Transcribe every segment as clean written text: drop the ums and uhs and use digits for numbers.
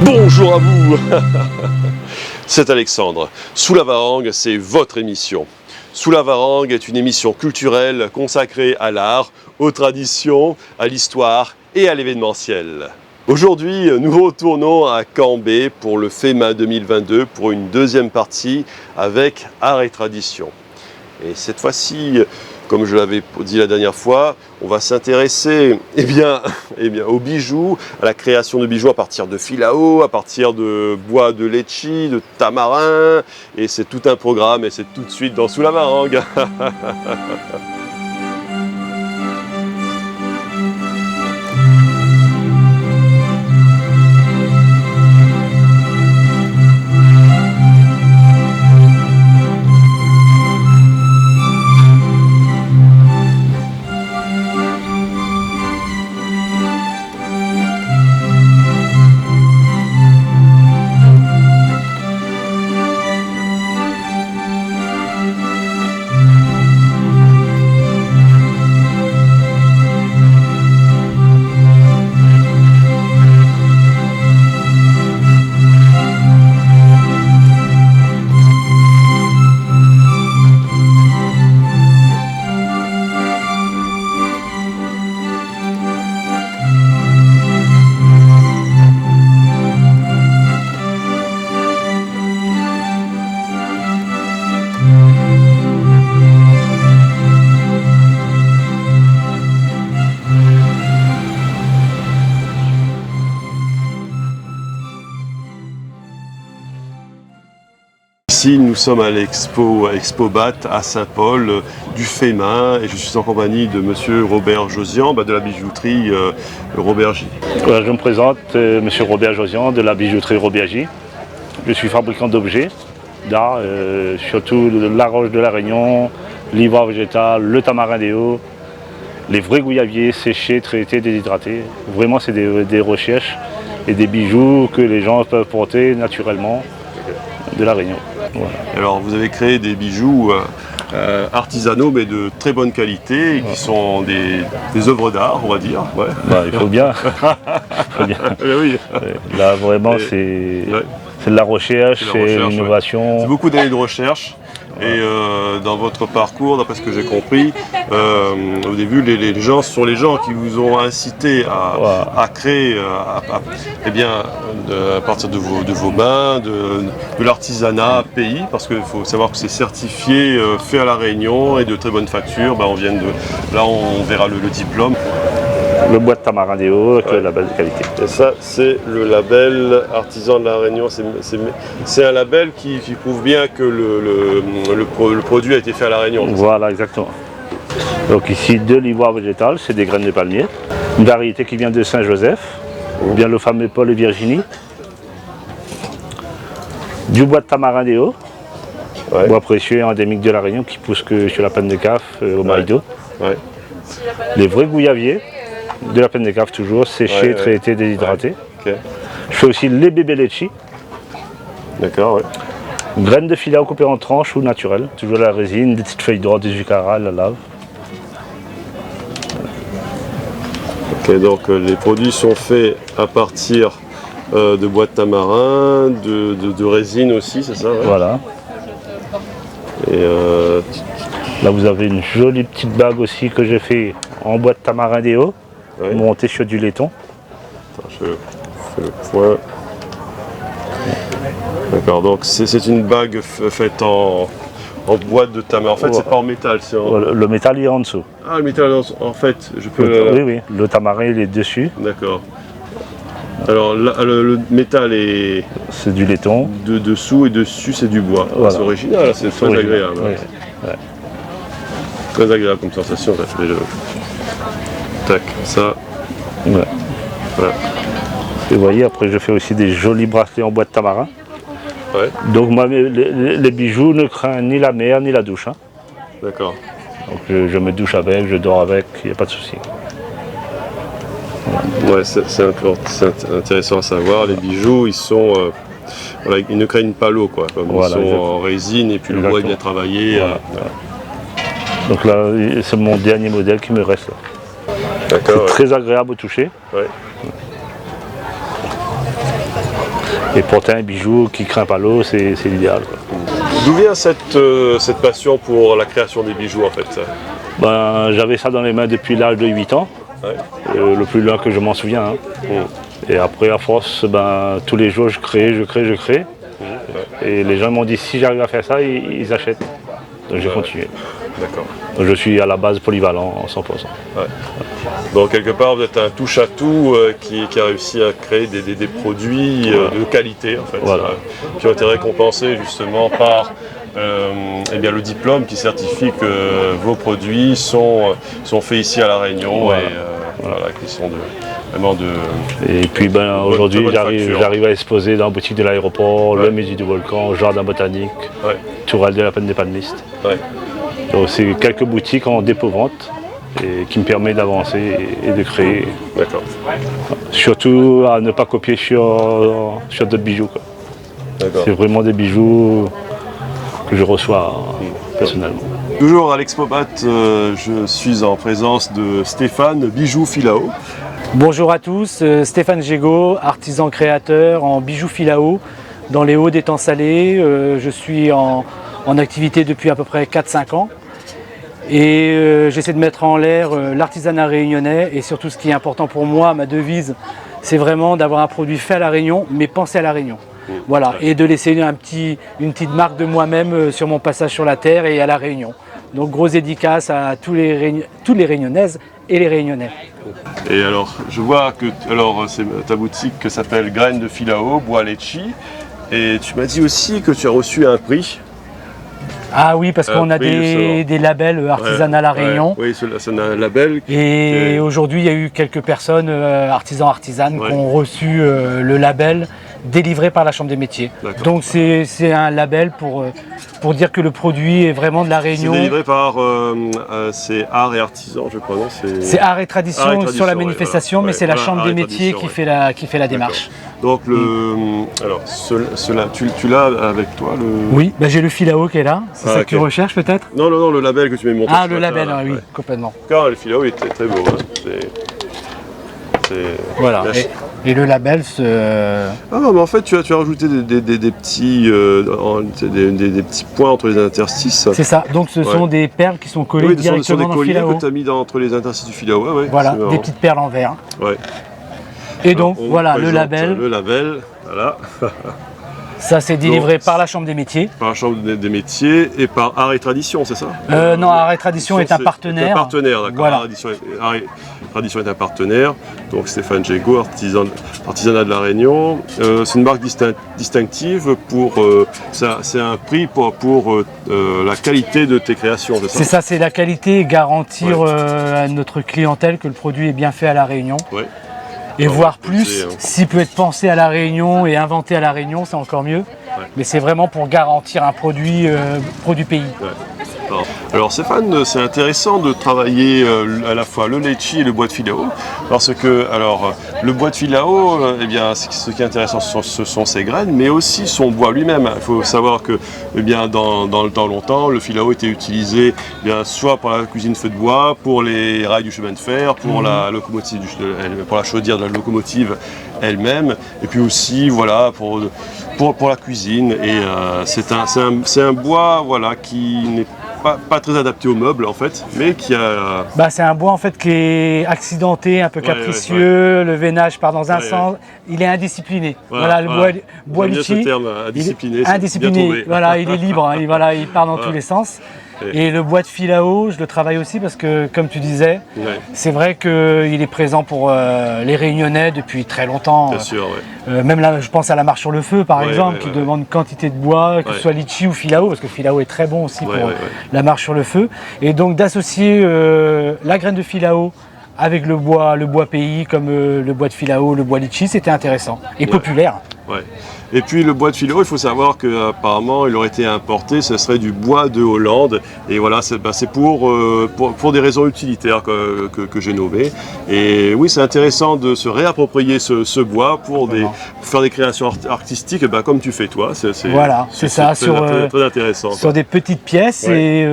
Bonjour à vous. C'est Alexandre. Sous la Varangue, c'est votre émission. Sous la Varangue est une émission culturelle consacrée à l'art, aux traditions, à l'histoire et à l'événementiel. Aujourd'hui, nous retournons à Cambé pour le FEMA 2022 pour une deuxième partie avec art et tradition. Et cette fois-ci, comme je l'avais dit la dernière fois, on va s'intéresser aux bijoux, à la création de bijoux à partir de fil à eau, à partir de bois de litchi, de tamarin. Et c'est tout un programme et c'est tout de suite dans Sous la Varangue. Ici, nous sommes à l'expo Bat à Saint-Paul du FEMA et je suis en compagnie de monsieur Robert Josian de la bijouterie Robergy. Je me présente, monsieur Robert Josian de la bijouterie Robergy. Je suis fabricant d'objets d'art, surtout de la roche de la Réunion, l'ivoire végétal, le tamarin des hauts, les vrais gouyaviers séchés, traités, déshydratés. Vraiment, c'est des recherches et des bijoux que les gens peuvent porter naturellement de la Réunion. Voilà. Alors vous avez créé des bijoux artisanaux mais de très bonne qualité qui sont des œuvres d'art, on va dire. Ouais. Il faut bien. Oui. Là vraiment c'est de la recherche, c'est l'innovation. C'est beaucoup d'années de recherche. Et dans votre parcours, d'après ce que j'ai compris, au début, les gens, ce sont les gens qui vous ont incité à créer, à partir de vos mains, de l'artisanat pays, parce qu'il faut savoir que c'est certifié, fait à La Réunion et de très bonne facture. Là, on verra le diplôme. Le bois de tamarin des hauts avec le label de qualité. Et ça, c'est le label artisan de La Réunion. C'est un label qui prouve bien que le produit a été fait à La Réunion. Voilà, exactement. Donc ici, de l'ivoire végétal, c'est des graines de palmier. Une variété qui vient de Saint-Joseph, ou bien le fameux Paul et Virginie. Du bois de tamarin des hauts, bois précieux et endémique de La Réunion qui pousse que sur la Plaine de Caf, au Maïdo. Ouais. Les vrais gouyaviers. De la Plaine des Caves toujours, séché, traité, déshydraté. Okay. Je fais aussi les bébés litchi. D'accord, ouais. Graines de filet coupées en tranches ou naturelles. Toujours la résine, des petites feuilles d'or, des jucara, la lave. Ok, donc les produits sont faits à partir de bois de tamarin, de résine aussi, c'est ça? Voilà. Et là vous avez une jolie petite bague aussi que j'ai fait en bois de tamarin des hauts. Monté sur du laiton. Attends, je fais le point. D'accord, donc c'est une bague faite en bois de tamarin. En fait, c'est pas en métal. Le métal il est en dessous. Ah, le métal, en fait, je peux... Oui, le tamarin il est dessus. D'accord. Alors, le métal est... C'est du laiton. Dessous et dessus, c'est du bois. Voilà. C'est original, c'est très agréable. Oui. Très agréable comme sensation, ça fait le... Tac, ça. Ouais. Voilà. Et vous voyez, après je fais aussi des jolis bracelets en bois de tamarin. Ouais. Donc moi, les bijoux ne craignent ni la mer ni la douche. Hein. D'accord. Donc je me douche avec, je dors avec, il n'y a pas de souci. Voilà. Ouais, c'est intéressant à savoir. Les bijoux, ils sont, ils ne craignent pas l'eau, quoi. Comme voilà, ils sont exactement. En résine et puis le bois est bien travaillé. Voilà. Donc là, c'est mon dernier modèle qui me reste là. C'est très agréable au toucher. Ouais. Et porter un bijou qui craint pas l'eau, c'est l'idéal, quoi. D'où vient cette passion pour la création des bijoux en fait? Ben, j'avais ça dans les mains depuis l'âge de 8 ans, Ouais. le plus loin que je m'en souviens, hein. Et après, à force, ben, tous les jours, je crée. Et les gens m'ont dit, si j'arrive à faire ça, ils achètent. Donc j'ai continué. D'accord. Donc je suis à la base polyvalent, 100%. Ouais. Donc quelque part, vous êtes un touche-à-tout qui a réussi à créer des produits de qualité en fait, Voilà. qui ont été récompensés justement par eh bien, le diplôme qui certifie que vos produits sont faits ici à La Réunion Voilà. et voilà, qui sont vraiment de... Et puis ben, aujourd'hui, bonne facture. j'arrive à exposer dans la boutique de l'aéroport, le musée du volcan, jardin botanique, Ouais. Tourelle de la Peine des panélistes. Ouais. Donc c'est quelques boutiques en dépôt-vente et qui me permet d'avancer et de créer. D'accord. Surtout à ne pas copier sur d'autres bijoux, quoi. D'accord. C'est vraiment des bijoux que je reçois personnellement. Toujours à l'Expobat, je suis en présence de Stéphane Bijoux Filao. Bonjour à tous, Stéphane Gégaud, artisan créateur en bijoux Filao dans les hauts d'étangs salés. Je suis en activité depuis à peu près 4-5 ans et j'essaie de mettre en l'air l'artisanat réunionnais et surtout ce qui est important pour moi, ma devise, c'est vraiment d'avoir un produit fait à La Réunion mais pensé à La Réunion. Voilà, et de laisser une petite marque de moi-même sur mon passage sur la terre et à La Réunion. Donc grosse dédicace à toutes les Réunionnaises et les Réunionnais. Et alors, je vois que c'est ta boutique qui s'appelle Graines de Filao, Bois Lecci. Et tu m'as dit aussi que tu as reçu un prix. Ah oui, parce qu'on a prix, des labels artisanat La Réunion. Oui, c'est un label. Et aujourd'hui, il y a eu quelques personnes, artisans-artisanes, qui ont reçu le label délivré par la Chambre des métiers. Donc c'est un label pour dire que le produit est vraiment de La Réunion. C'est délivré par c'est Art et Artisan, je crois, non? C'est Art et Tradition, Art et Tradition sur la manifestation, ouais, mais c'est la voilà, Chambre Art des et métiers Tradition, qui fait la démarche. Donc alors cela, tu l'as avec toi Oui, ben j'ai le Filao qui est là, c'est ça que tu recherches peut-être? Non, le label que tu m'as montré. Ah, le label, oui, complètement. Car le Filao est très beau. Hein. Voilà. Et le label Ah non, mais en fait, tu as rajouté des petits points entre les interstices. C'est ça, donc ce sont des perles qui sont collées directement dans le Filao. Que tu as mis entre les interstices du Filao. Ouais, voilà, des petites perles en verre. Ouais. Et donc, voilà, le label. Le label, voilà. Ça, c'est délivré par la Chambre des métiers. Par la Chambre des métiers et par Art et Tradition, c'est ça? Non, Art et Tradition est un partenaire. Un partenaire, d'accord. Voilà. Art et Tradition est un partenaire. Donc Stéphane Gégaud, artisanat de La Réunion. C'est une marque distinctive c'est un prix pour la qualité de tes créations, c'est ça? C'est ça, c'est la qualité et garantir à notre clientèle que le produit est bien fait à La Réunion. Ouais. Et voir plus, s'il peut être pensé à La Réunion et inventé à La Réunion, c'est encore mieux. Ouais. Mais c'est vraiment pour garantir un produit pays. Ouais. Alors Stéphane, c'est intéressant de travailler à la fois le Lecci et le bois de Filao, parce que le bois de Filao, eh bien, ce qui est intéressant, ce sont ses graines, mais aussi son bois lui-même. Il faut savoir que, eh bien, dans le temps longtemps, le Filao était utilisé, eh bien, soit pour la cuisine feu de bois, pour les rails du chemin de fer, pour la locomotive, pour la chaudière de la locomotive elle-même, et puis aussi, voilà, pour la cuisine. Et c'est un bois, voilà, qui n'est pas très adapté aux meubles en fait, mais qui a... c'est un bois en fait qui est accidenté, un peu capricieux, le veinage part dans un sens, il est indiscipliné. Voilà, le bois Lecci, indiscipliné, voilà, il est libre, il part dans tous les sens. Et le bois de Filao, je le travaille aussi parce que, comme tu disais, c'est vrai qu'il est présent pour les Réunionnais depuis très longtemps. Bien sûr, même là, je pense à la marche sur le feu, par exemple, qui demande une quantité de bois, que ce soit Lecci ou Filao, parce que Filao est très bon aussi pour la marche sur le feu. Et donc d'associer la graine de Filao avec le bois pays, comme le bois de Filao, le bois Lecci, c'était intéressant et populaire. Ouais. Et puis le bois de Filao, il faut savoir qu'apparemment il aurait été importé, ce serait du bois de Hollande. Et voilà, c'est pour des raisons utilitaires que j'ai nommé. Et oui, c'est intéressant de se réapproprier ce bois pour faire des créations artistiques, comme tu fais toi. Voilà, c'est ça, très intéressant. Sur des petites pièces, et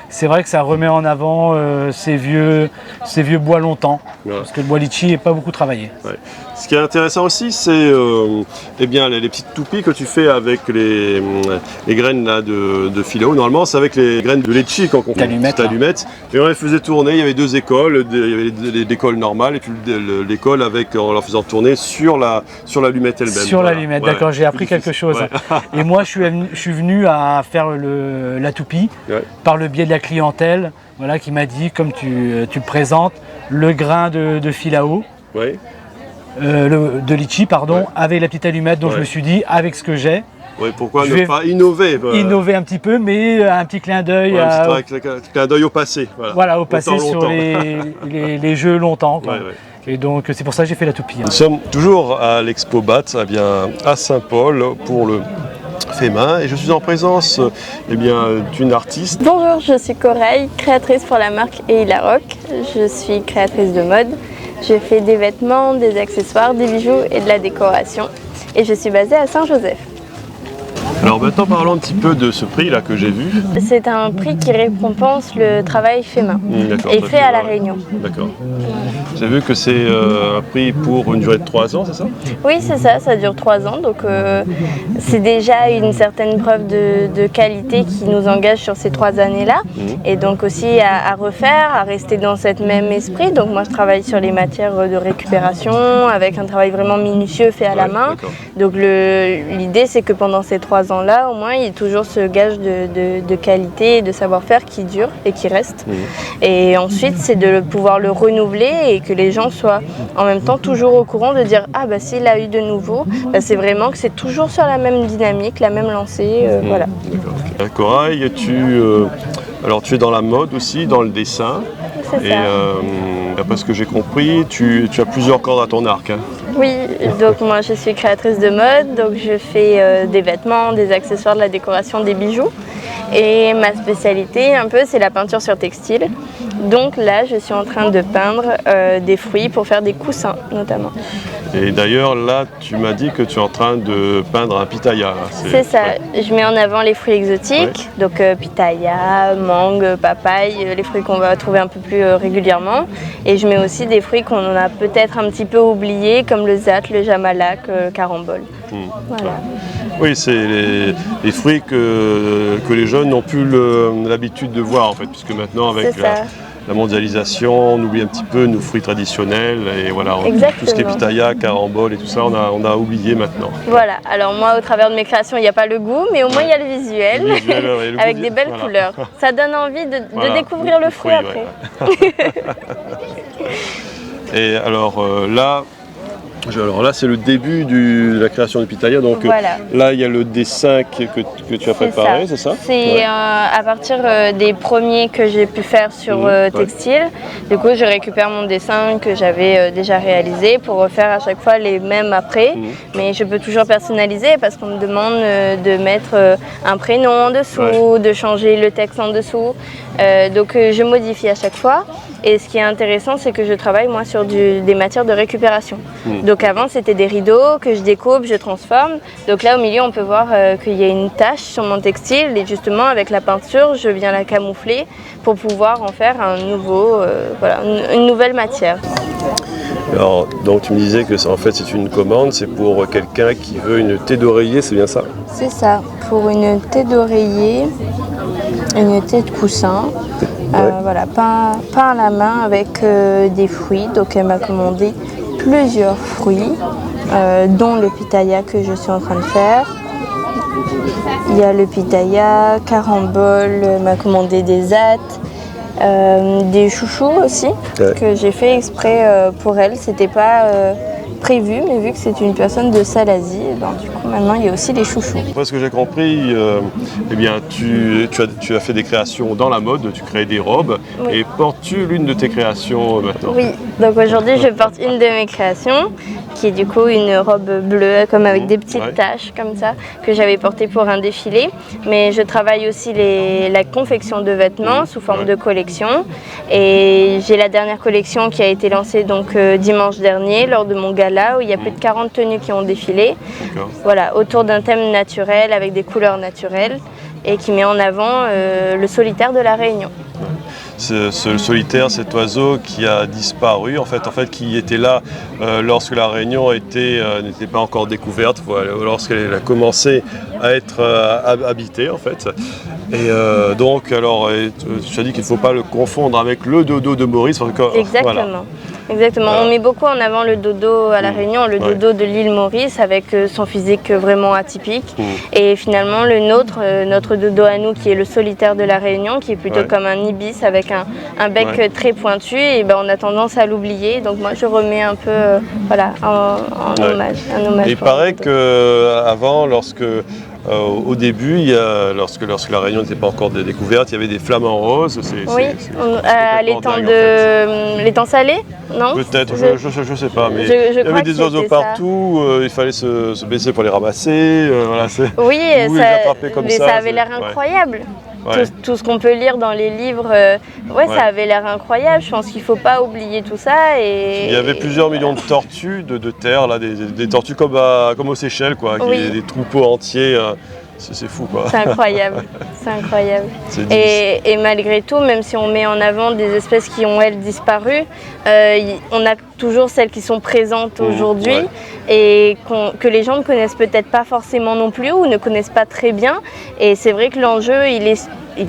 c'est vrai que ça remet en avant ces vieux bois longtemps, parce que le bois Lecci n'est pas beaucoup travaillé. Ouais. Ce qui est intéressant aussi, c'est les petites petite toupie que tu fais avec les graines là, de philao. Normalement, c'est avec les graines de litchi quand on fait une petite allumette. Et on les faisait tourner. Il y avait deux écoles. Il y avait l'école normale et puis l'école avec en leur faisant tourner sur l'allumette elle-même. Sur l'allumette, d'accord. J'ai appris quelque chose. Ouais. Et moi, je suis venu à faire la toupie par le biais de la clientèle, voilà, qui m'a dit, comme tu le présentes, le grain de philao. Ouais. De litchi, pardon, avec la petite allumette. Donc je me suis dit, avec ce que j'ai, pourquoi ne pas innover innover un petit peu, mais un petit clin d'œil clin d'œil au passé. Voilà, au passé sur les jeux longtemps. Quoi. Et donc c'est pour ça que j'ai fait la toupie. Nous sommes toujours à l'Expo BAT, à Saint-Paul, pour le fait main, et je suis en présence d'une artiste. Bonjour, je suis Corail, créatrice pour la marque Eilaroc. Je suis créatrice de mode. Je fais des vêtements, des accessoires, des bijoux et de la décoration. Et je suis basée à Saint-Joseph. Alors maintenant parlons un petit peu de ce prix là que j'ai vu. C'est un prix qui récompense le travail fait main et fait à La Réunion. D'accord. J'ai vu que c'est un prix pour une durée de 3 ans, c'est ça? Oui, c'est ça, ça dure 3 ans. Donc c'est déjà une certaine preuve de qualité qui nous engage sur ces 3 années-là. Et donc aussi à refaire, à rester dans cet même esprit. Donc moi je travaille sur les matières de récupération avec un travail vraiment minutieux fait à la main. Donc l'idée c'est que pendant ces 3 ans-là, au moins, il y a toujours ce gage de qualité et de savoir-faire qui dure et qui reste. Et ensuite, c'est de pouvoir le renouveler et que les gens soient en même temps toujours au courant de dire « Ah, bah s'il a eu de nouveau, bah, c'est vraiment que c'est toujours sur la même dynamique, la même lancée. » Voilà. Corail, alors tu es dans la mode aussi, dans le dessin. C'est ça. D'après ce que j'ai compris, tu as plusieurs cordes à ton arc. Hein. Oui, donc moi je suis créatrice de mode, donc je fais des vêtements, des accessoires, de la décoration, des bijoux. Et ma spécialité un peu c'est la peinture sur textile. Donc là je suis en train de peindre des fruits pour faire des coussins notamment. Et d'ailleurs là tu m'as dit que tu es en train de peindre un pitaya. C'est ça, je mets en avant les fruits exotiques, donc pitaya, mangue, papaye, les fruits qu'on va trouver un peu plus régulièrement. Et je mets aussi des fruits qu'on a peut-être un petit peu oubliés comme le zat, le jamalak, le carambole. Voilà. Oui, c'est les fruits que les jeunes n'ont plus l'habitude de voir en fait, puisque maintenant avec la mondialisation, on oublie un petit peu nos fruits traditionnels et voilà, tout ce qui est pitaya, carambole et tout ça, on a oublié maintenant. Voilà, alors moi au travers de mes créations, il n'y a pas le goût, mais au moins il y a le visuel, avec des belles couleurs. Ça donne envie de découvrir le fruit après. Et alors là, c'est le début de la création du pitaya. Donc là, il y a le dessin que tu as préparé, c'est ça? C'est à partir des premiers que j'ai pu faire sur textile. Du coup, je récupère mon dessin que j'avais déjà réalisé pour refaire à chaque fois les mêmes après. Mais je peux toujours personnaliser parce qu'on me demande de mettre un prénom en dessous, de changer le texte en dessous. Donc je modifie à chaque fois. Et ce qui est intéressant, c'est que je travaille moi sur des matières de récupération. Donc avant, c'était des rideaux que je découpe, je transforme. Donc là, au milieu, on peut voir qu'il y a une tache sur mon textile. Et justement, avec la peinture, je viens la camoufler pour pouvoir en faire une nouvelle matière. Alors, donc tu me disais que en fait, c'est une commande, c'est pour quelqu'un qui veut une thé d'oreiller, c'est bien ça? C'est ça, pour une thé d'oreiller, une thé de coussin. Voilà, peint à la main avec des fruits. Donc elle m'a commandé plusieurs fruits, dont le pitaya que je suis en train de faire. Il y a le pitaya, carambole, elle m'a commandé des zats, des chouchous aussi, que j'ai fait exprès pour elle. C'était pas prévu, mais vu que c'est une personne de Salazie, du coup maintenant il y a aussi les chouchous. Après ce que j'ai compris, tu as fait des créations dans la mode, tu crées des robes, et portes-tu l'une de tes créations maintenant? Oui, donc aujourd'hui je porte une de mes créations, qui est du coup une robe bleue, comme avec des petites taches comme ça, que j'avais portée pour un défilé. Mais je travaille aussi la confection de vêtements sous forme de collection. Et j'ai la dernière collection qui a été lancée donc dimanche dernier lors de mon gala, où il y a plus de 40 tenues qui ont défilé. Voilà, autour d'un thème naturel avec des couleurs naturelles et qui met en avant le solitaire de La Réunion. ce solitaire, cet oiseau qui a disparu, en fait qui était là lorsque la Réunion n'était pas encore découverte, voilà, lorsqu'elle a commencé à être habitée en fait. Et donc alors, tu as dit qu'il ne faut pas le confondre avec le dodo de Maurice. Parce que, exactement. Voilà. Exactement. On met beaucoup en avant le dodo à la Réunion, le dodo de l'île Maurice avec son physique vraiment atypique. Et finalement le nôtre, notre dodo à nous qui est le solitaire de la Réunion, qui est plutôt comme un ibis avec un bec très pointu, et ben, on a tendance à l'oublier. Donc moi je remets un peu voilà, un hommage. Et il paraît qu'avant, au début, lorsque la Réunion n'était pas encore découverte, il y avait des flamants roses. Oui, l'étang salé, non? Peut-être, je ne sais pas, mais il y avait des oiseaux partout, il fallait se baisser pour les ramasser. Voilà, oui, ça avait l'air incroyable. Ouais. Tout ce qu'on peut lire dans les livres, ça avait l'air incroyable. Je pense qu'il ne faut pas oublier tout ça. Et il y avait plusieurs millions de tortues de terre, là, des tortues comme aux Seychelles, quoi, des troupeaux entiers. C'est fou, quoi. C'est incroyable, c'est incroyable. Et malgré tout, même si on met en avant des espèces qui ont, elles, disparu, on a toujours celles qui sont présentes aujourd'hui et que les gens ne connaissent peut-être pas forcément non plus ou ne connaissent pas très bien. Et c'est vrai que l'enjeu, il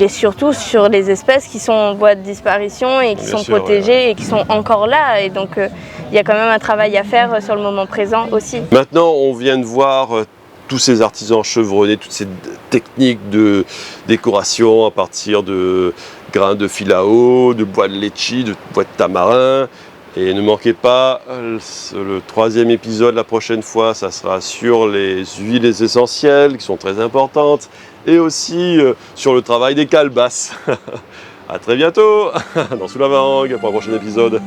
est surtout sur les espèces qui sont en voie de disparition et qui sont protégées et qui sont encore là. Et donc, il y a quand même un travail à faire sur le moment présent aussi. Maintenant, on vient de voir tous ces artisans chevronnés, toutes ces techniques de décoration à partir de grains de filao, de bois de litchi, de bois de tamarin. Et ne manquez pas le 3e épisode la prochaine fois, ça sera sur les huiles essentielles qui sont très importantes et aussi sur le travail des calebasses. À très bientôt dans Sous la Varangue pour un prochain épisode.